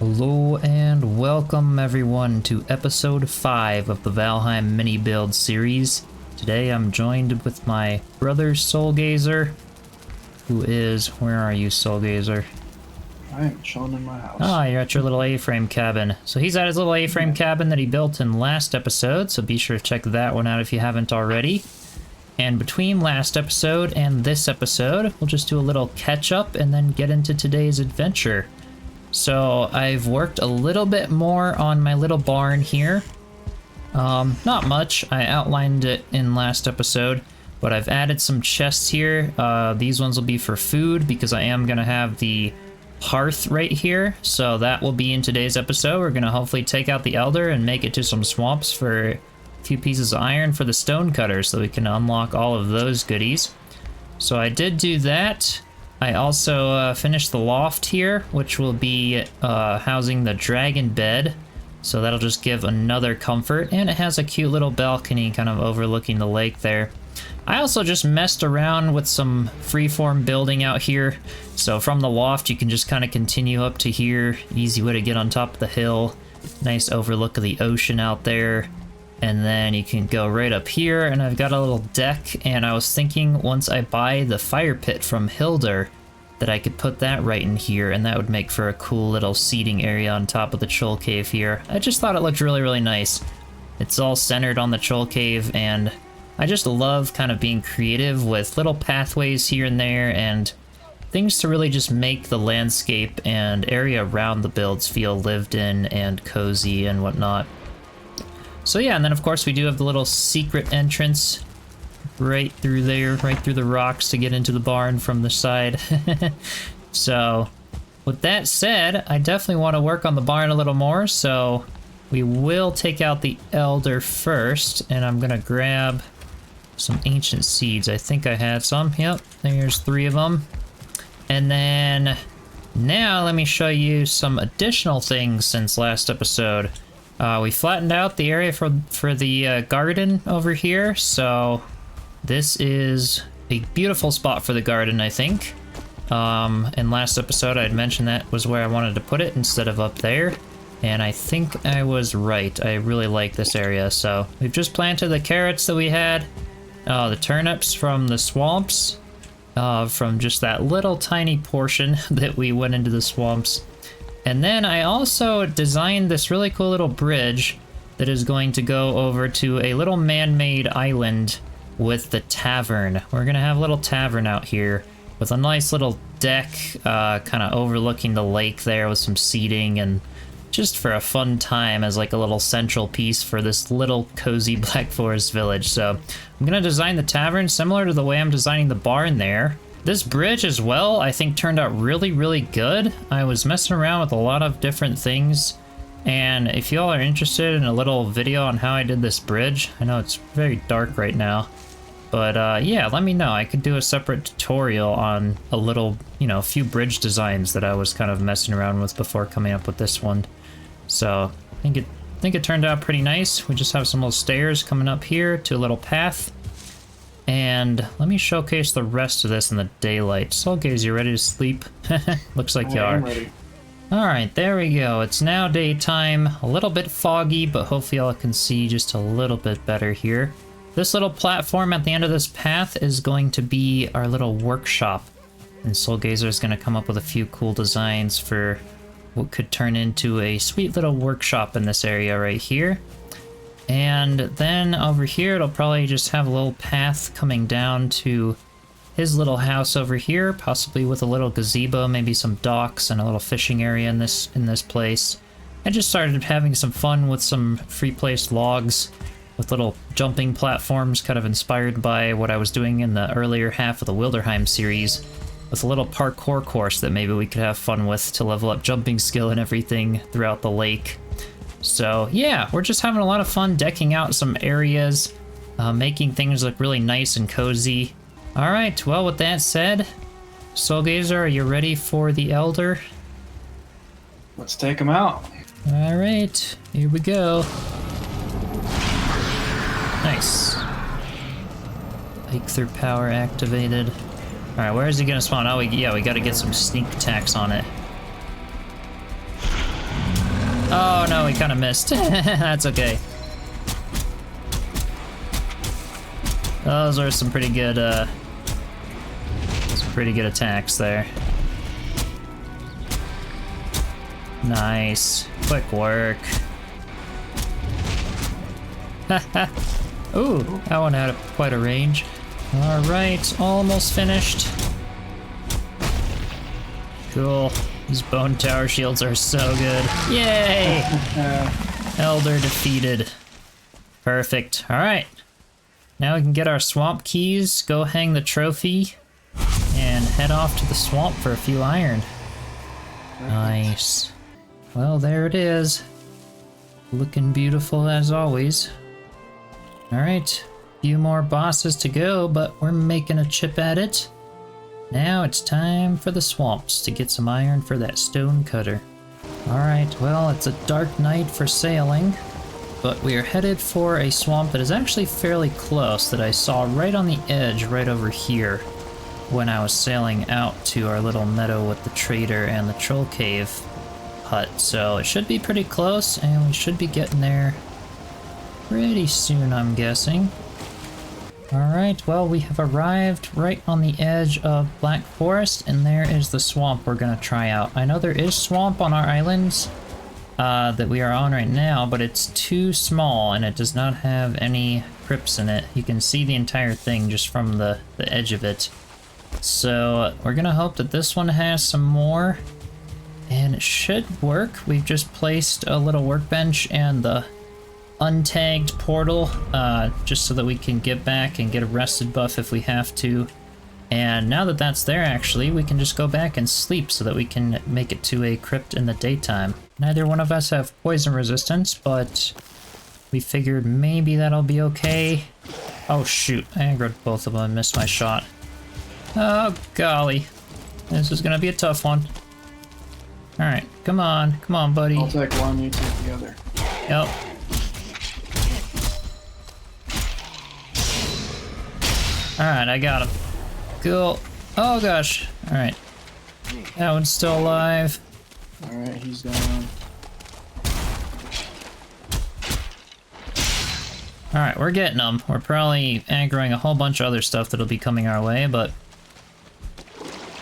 Hello and welcome everyone to episode 5 of the Valheim MiniBuild series. Today I'm joined with my brother Soulgazer, who is... where are you, Soulgazer? I am chilling in my house. Ah, you're at your little A-frame cabin. So he's at his little A-frame cabin that he built in last episode, so be sure to check that one out if you haven't already. And between last episode and this episode, we'll just do a little catch-up and then get into today's adventure. So I've worked a little bit more on my little barn here. Not much, I outlined it in last episode, but I've added some chests here. These ones will be for food because I am gonna have the hearth right here. So that will be in today's episode. We're gonna hopefully take out the Elder and make it to some swamps for a few pieces of iron for the stone cutter so we can unlock all of those goodies. So I did do that. I also finished the loft here, which will be housing the dragon bed. So that'll just give another comfort, and it has a cute little balcony kind of overlooking the lake there. I also just messed around with some freeform building out here. So from the loft, you can just kind of continue up to here. Easy way to get on top of the hill. Nice overlook of the ocean out there. And then you can go right up here, and I've got a little deck, and I was thinking once I buy the fire pit from Hildir that I could put that right in here, and that would make for a cool little seating area on top of the troll cave here. I just thought it looked really, really nice. It's all centered on the troll cave, and I just love kind of being creative with little pathways here and there, and things to really just make the landscape and area around the builds feel lived in and cozy and whatnot. So yeah, and then of course we do have the little secret entrance right through there, right through the rocks to get into the barn from the side. So with that said, I definitely want to work on the barn a little more, so we will take out the Elder first, and I'm gonna grab some ancient seeds. I think I had some. Yep, there's 3 of them. And then now let me show you some additional things since last episode. We flattened out the area for the garden over here, so this is a beautiful spot for the garden, I think. In last episode I had mentioned that was where I wanted to put it instead of up there, and I think I was right. I really like this area. So we've just planted the carrots that we had, the turnips from the swamps, from just that little tiny portion that we went into the swamps. And then I also designed this really cool little bridge that is going to go over to a little man-made island with the tavern. We're gonna have a little tavern out here with a nice little deck kind of overlooking the lake there with some seating, and just for a fun time as like a little central piece for this little cozy Black Forest village. So I'm gonna design the tavern similar to the way I'm designing the barn there. This bridge as well, I think, turned out really, really good. I was messing around with a lot of different things, and if y'all are interested in a little video on how I did this bridge, I know it's very dark right now, but yeah, let me know. I could do a separate tutorial on a little, a few bridge designs that I was kind of messing around with before coming up with this one. So I think it turned out pretty nice. We just have some little stairs coming up here to a little path. And let me showcase the rest of this in the daylight. Soulgazer, you ready to sleep? Looks like you are. I'm ready. Alright, there we go. It's now daytime. A little bit foggy, but hopefully y'all can see just a little bit better here. This little platform at the end of this path is going to be our little workshop. And Soulgazer is going to come up with a few cool designs for what could turn into a sweet little workshop in this area right here. And then over here, it'll probably just have a little path coming down to his little house over here, possibly with a little gazebo, maybe some docks and a little fishing area in this place. I just started having some fun with some free-placed logs with little jumping platforms, kind of inspired by what I was doing in the earlier half of the Valheim series, with a little parkour course that maybe we could have fun with to level up jumping skill and everything throughout the lake. So yeah, we're just having a lot of fun decking out some areas, making things look really nice and cozy. Alright, well with that said, Soulgazer, are you ready for the Elder? Let's take him out. Alright, here we go. Nice. Breakthrough power activated. Alright, where is he gonna spawn? Oh, yeah, we gotta get some sneak attacks on it. Oh no, we kind of missed. That's okay. Those are some pretty good attacks there. Nice. Quick work. Ooh, that one had quite a range. Alright, almost finished. Cool. These bone tower shields are so good. Yay! Elder defeated. Perfect. Alright. Now we can get our swamp keys, go hang the trophy, and head off to the swamp for a few iron. Nice. Well, there it is. Looking beautiful as always. Alright, few more bosses to go, but we're making a chip at it. Now it's time for the swamps to get some iron for that stone cutter. Alright, well, it's a dark night for sailing, but we are headed for a swamp that is actually fairly close, that I saw right on the edge right over here when I was sailing out to our little meadow with the trader and the troll cave hut. So it should be pretty close, and we should be getting there pretty soon, I'm guessing. Alright, well, we have arrived right on the edge of Black Forest, and there is the swamp we're gonna try out. I know there is swamp on our islands that we are on right now, but it's too small and it does not have any crypts in it. You can see the entire thing just from the edge of it. So we're gonna hope that this one has some more, and it should work. We've just placed a little workbench and the untagged portal just so that we can get back and get a rested buff if we have to. And now that that's there, actually, we can just go back and sleep so that we can make it to a crypt in the daytime. Neither one of us have poison resistance, but we figured maybe that'll be okay. Oh shoot, I aggroed both of them and missed my shot. Oh golly, this is gonna be a tough one. Alright, come on, buddy. I'll take one, you take the other. Yep. Alright, I got him. Cool. Oh gosh. Alright. That one's still alive. Alright, he's down. Alright, we're getting them. We're probably aggroing a whole bunch of other stuff that'll be coming our way, but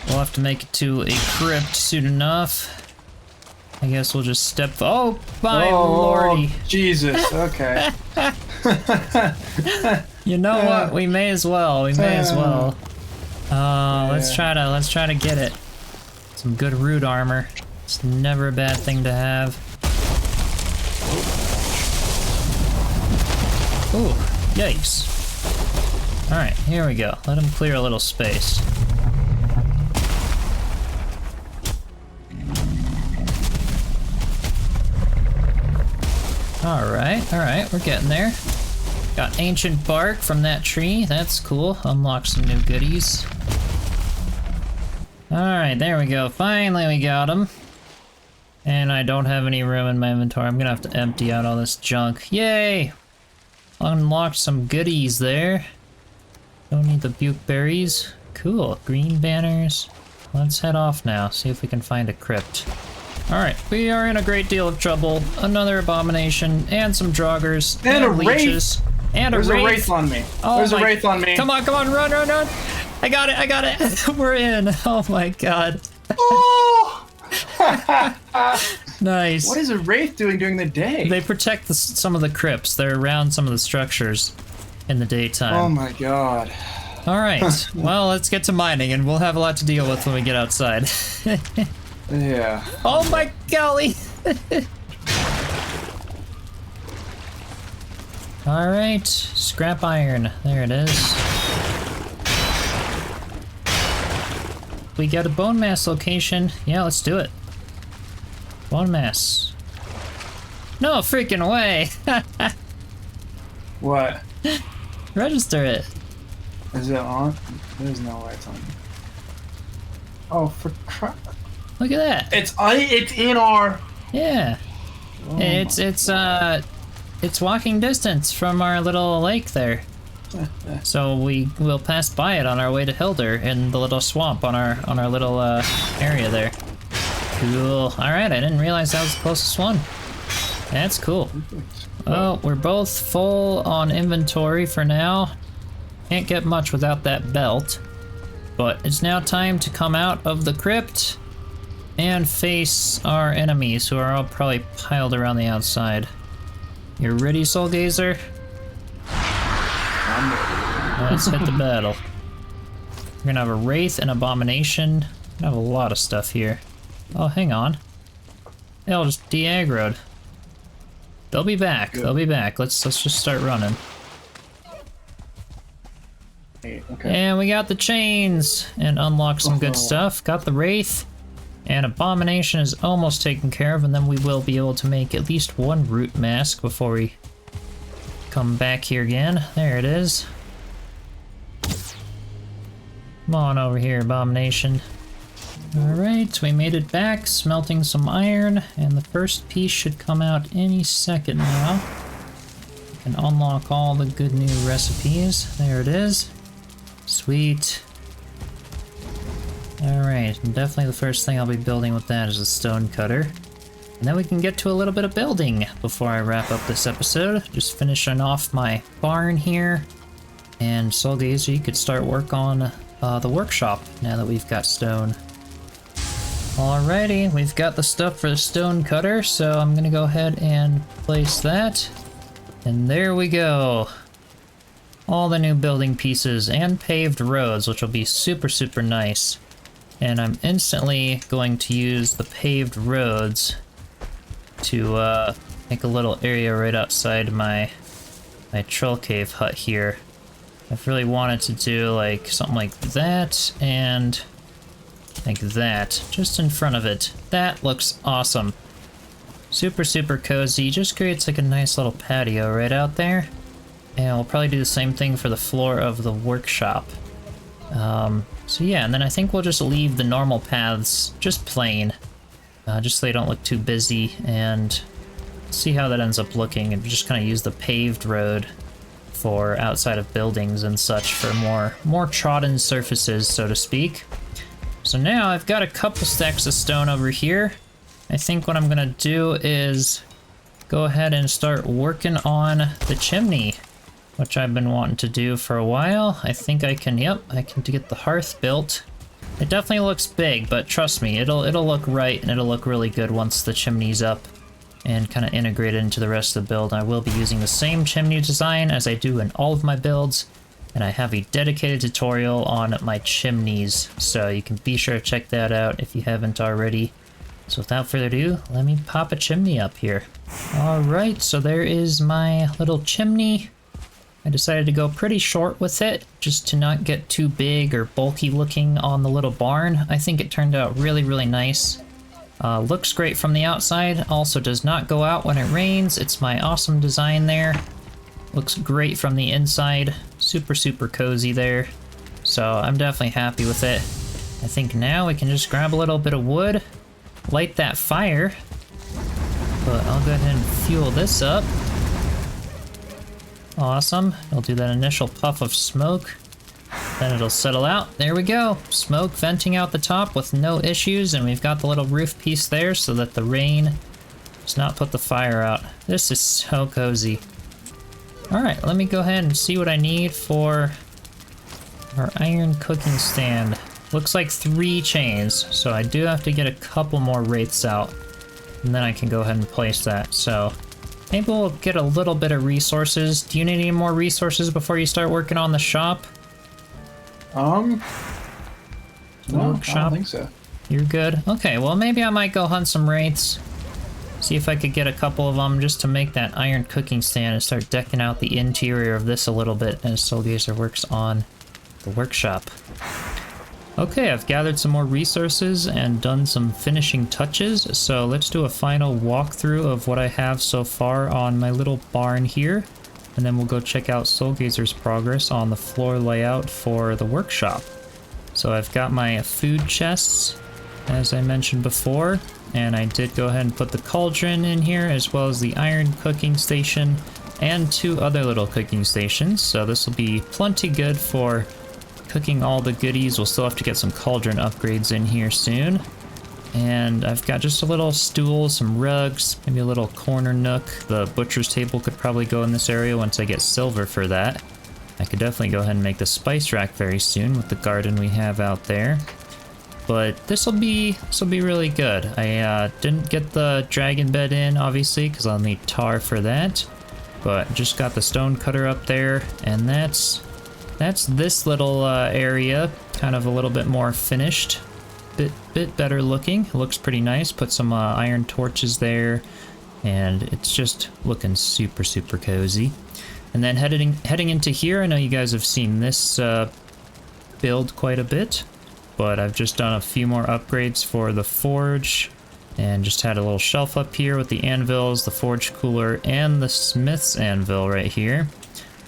we'll have to make it to a crypt soon enough. I guess we'll just step. Oh, my lordy. Jesus, okay. You know what? We may as well. We may as well. Let's try to get it. Some good root armor. It's never a bad thing to have. Ooh, yikes. Alright, here we go. Let him clear a little space. Alright, we're getting there. Got ancient bark from that tree. That's cool. Unlock some new goodies. Alright, there we go. Finally we got them. And I don't have any room in my inventory. I'm gonna have to empty out all this junk. Yay! Unlocked some goodies there. Don't need the buke berries. Cool. Green banners. Let's head off now. See if we can find a crypt. Alright, we are in a great deal of trouble. Another abomination, and some draugrs, and a leeches. And There's a wraith. a wraith on me. Oh There's a wraith on me. Come on, run! I got it! We're in! Oh my god. Oh! Nice. What is a wraith doing during the day? They protect some of the crypts. They're around some of the structures in the daytime. Oh my god. Alright, well, let's get to mining, and we'll have a lot to deal with when we get outside. Yeah. Oh my golly! Alright, scrap iron. There it is. We got a bone mass location. Yeah, let's do it. Bone mass. No freaking way! What? Register it. Is it on? There's no way it's on. Oh, for crap. Look at that. It's in our... Yeah. Oh It's walking distance from our little lake there. So we will pass by it on our way to Hildir in the little swamp on our little area there. Cool. Alright, I didn't realize that was the closest one. That's cool. Perfect. Well, we're both full on inventory for now. Can't get much without that belt. But it's now time to come out of the crypt and face our enemies, who are all probably piled around the outside. You ready, Soulgazer? I'm ready. Let's hit the battle. We're gonna have a Wraith and Abomination. We have a lot of stuff here. Oh, hang on. They all just de-aggroed. They'll be back. Good. They'll be back. Let's just start running. Hey, okay. And we got the chains and unlocked some good stuff. Got the Wraith. And Abomination is almost taken care of, and then we will be able to make at least one root mask before we come back here again. There it is. Come on over here, Abomination. Alright, we made it back, smelting some iron, and the first piece should come out any second now. We can unlock all the good new recipes. There it is. Sweet. Alright, and definitely the first thing I'll be building with that is a stone cutter. And then we can get to a little bit of building before I wrap up this episode. Just finishing off my barn here. And Soulgazer, you could start work on the workshop now that we've got stone. Alrighty, we've got the stuff for the stone cutter, so I'm gonna go ahead and place that. And there we go. All the new building pieces and paved roads, which will be super, super nice. And I'm instantly going to use the paved roads to make a little area right outside my troll cave hut here. I've really wanted to do like something like that and like that, just in front of it. That looks awesome. Super, super cozy. Just creates like a nice little patio right out there. And we'll probably do the same thing for the floor of the workshop. So yeah, and then I think we'll just leave the normal paths just plain, just so they don't look too busy, and see how that ends up looking, and just kind of use the paved road for outside of buildings and such for more trodden surfaces, so to speak. So now I've got a couple stacks of stone over here. I think what I'm gonna do is go ahead and start working on the chimney, which I've been wanting to do for a while. I think I can, yep, I can get the hearth built. It definitely looks big, but trust me, it'll look right and it'll look really good once the chimney's up and kind of integrated into the rest of the build. I will be using the same chimney design as I do in all of my builds, and I have a dedicated tutorial on my chimneys, so you can be sure to check that out if you haven't already. So without further ado, let me pop a chimney up here. Alright, so there is my little chimney. I decided to go pretty short with it, just to not get too big or bulky looking on the little barn. I think it turned out really, really nice. Looks great from the outside, also does not go out when it rains. It's my awesome design there. Looks great from the inside. Super, super cozy there. So I'm definitely happy with it. I think now we can just grab a little bit of wood, light that fire. But I'll go ahead and fuel this up. Awesome. I'll do that initial puff of smoke. Then it'll settle out. There we go. Smoke venting out the top with no issues, and we've got the little roof piece there so that the rain does not put the fire out. This is so cozy. Alright, let me go ahead and see what I need for our iron cooking stand. Looks like 3 chains, so I do have to get a couple more wraiths out, and then I can go ahead and place that. So maybe we'll get a little bit of resources. Do you need any more resources before you start working on the shop? No, Workshop? I don't think so. You're good? Okay, well maybe I might go hunt some wraiths. See if I could get a couple of them just to make that iron cooking stand and start decking out the interior of this a little bit as Soulgazer works on the workshop. Okay, I've gathered some more resources and done some finishing touches, so let's do a final walkthrough of what I have so far on my little barn here, and then we'll go check out Soulgazer's progress on the floor layout for the workshop. So I've got my food chests, as I mentioned before, and I did go ahead and put the cauldron in here, as well as the iron cooking station, and 2 other little cooking stations, so this will be plenty good for cooking all the goodies. We'll still have to get some cauldron upgrades in here soon. And I've got just a little stool, some rugs, maybe a little corner nook. The butcher's table could probably go in this area once I get silver for that. I could definitely go ahead and make the spice rack very soon with the garden we have out there. But this'll be really good. I didn't get the dragon bed in, obviously, because I'll need tar for that. But just got the stone cutter up there, and that's this little area, kind of a little bit more finished. Bit better looking. It looks pretty nice. Put some iron torches there, and it's just looking super cozy. And then heading into here, I know you guys have seen this build quite a bit, but I've just done a few more upgrades for the forge, and just had a little shelf up here with the anvils, the forge cooler, and the smith's anvil right here.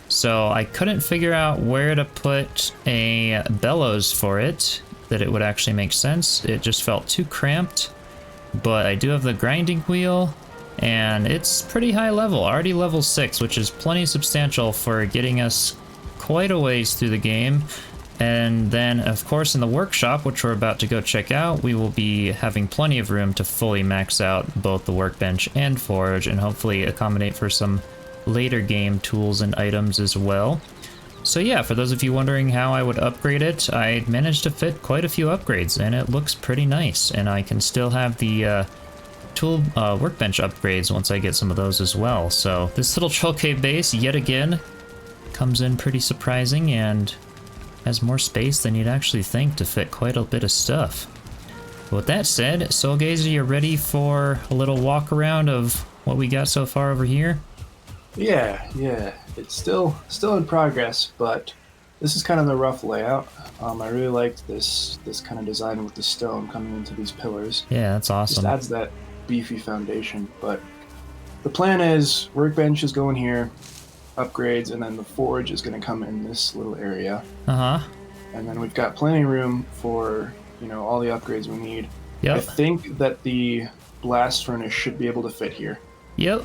So I couldn't figure out where to put a bellows for it, that it would actually make sense. It just felt too cramped, but I do have the grinding wheel, and it's pretty high level, already level 6, which is plenty substantial for getting us quite a ways through the game. And then, of course, in the workshop, which we're about to go check out, we will be having plenty of room to fully max out both the workbench and forge, and hopefully accommodate for some later game tools and items as well. So yeah, for those of you wondering how I would upgrade it, I managed to fit quite a few upgrades, and it looks pretty nice. And I can still have the workbench upgrades once I get some of those as well. So this little troll cave base, yet again, comes in pretty surprising and has more space than you'd actually think to fit quite a bit of stuff. But with that said, Soulgazer, you ready for a little walk around of what we got so far over here? Yeah. It's still in progress, but this is kind of the rough layout. I really liked this kind of design with the stone coming into these pillars. Yeah, that's awesome. Just adds that beefy foundation. But the plan is workbench is going here, upgrades, and then the forge is going to come in this little area. And then we've got plenty of room for all the upgrades we need. Yep. I think that the blast furnace should be able to fit here. Yep.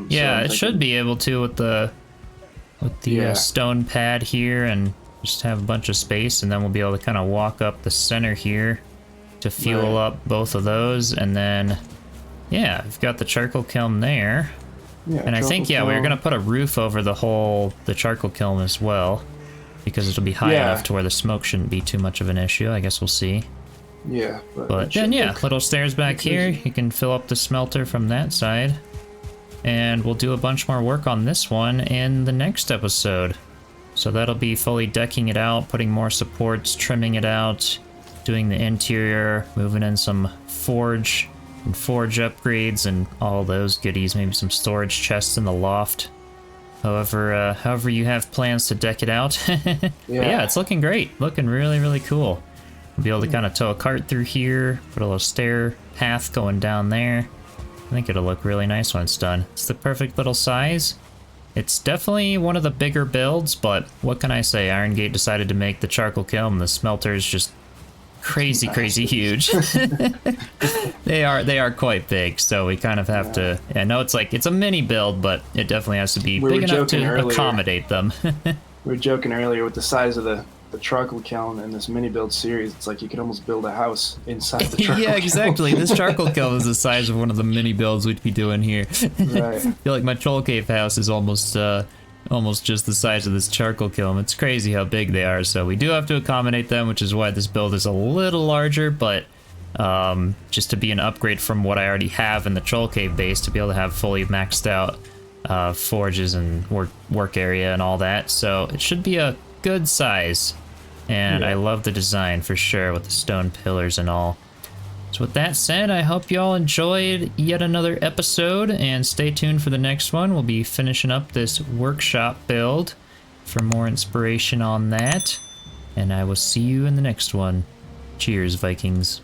Yeah, it should be able to with the stone pad here, and just have a bunch of space, and then we'll be able to kind of walk up the center here to fuel up both of those. And then yeah, we've got the charcoal kiln there. Yeah, and I think we were gonna put a roof over the charcoal kiln as well, because it'll be high enough to where the smoke shouldn't be too much of an issue. I guess we'll see. Yeah, but then little stairs back here. You can fill up the smelter from that side. And we'll do a bunch more work on this one in the next episode. So that'll be fully decking it out, putting more supports, trimming it out, doing the interior, moving in some forge and forge upgrades and all those goodies, maybe some storage chests in the loft. However you have plans to deck it out. Yeah, it's looking great. Looking really cool. We'll be able to kind of tow a cart through here, put a little stair path going down there. I think it'll look really nice when it's done. It's the perfect little size. It's definitely one of the bigger builds, but what can I say? Iron Gate decided to make the charcoal kiln. The smelter is just crazy huge. They are quite big, so we kind of have to. I know it's a mini build, but it definitely has to be big enough to accommodate them. We were joking earlier with the size of the charcoal kiln in this mini build series. It's like you could almost build a house inside the charcoal Yeah, exactly. This charcoal kiln is the size of one of the mini builds we'd be doing here. Right. I feel like my troll cave house is almost just the size of this charcoal kiln. It's crazy how big they are, so we do have to accommodate them, which is why this build is a little larger, but just to be an upgrade from what I already have in the troll cave base, to be able to have fully maxed out forges and work area and all that. So it should be a good size. And I love the design for sure with the stone pillars and all. So with that said, I hope you all enjoyed yet another episode, and stay tuned for the next one. We'll be finishing up this workshop build for more inspiration on that. And I will see you in the next one. Cheers, Vikings.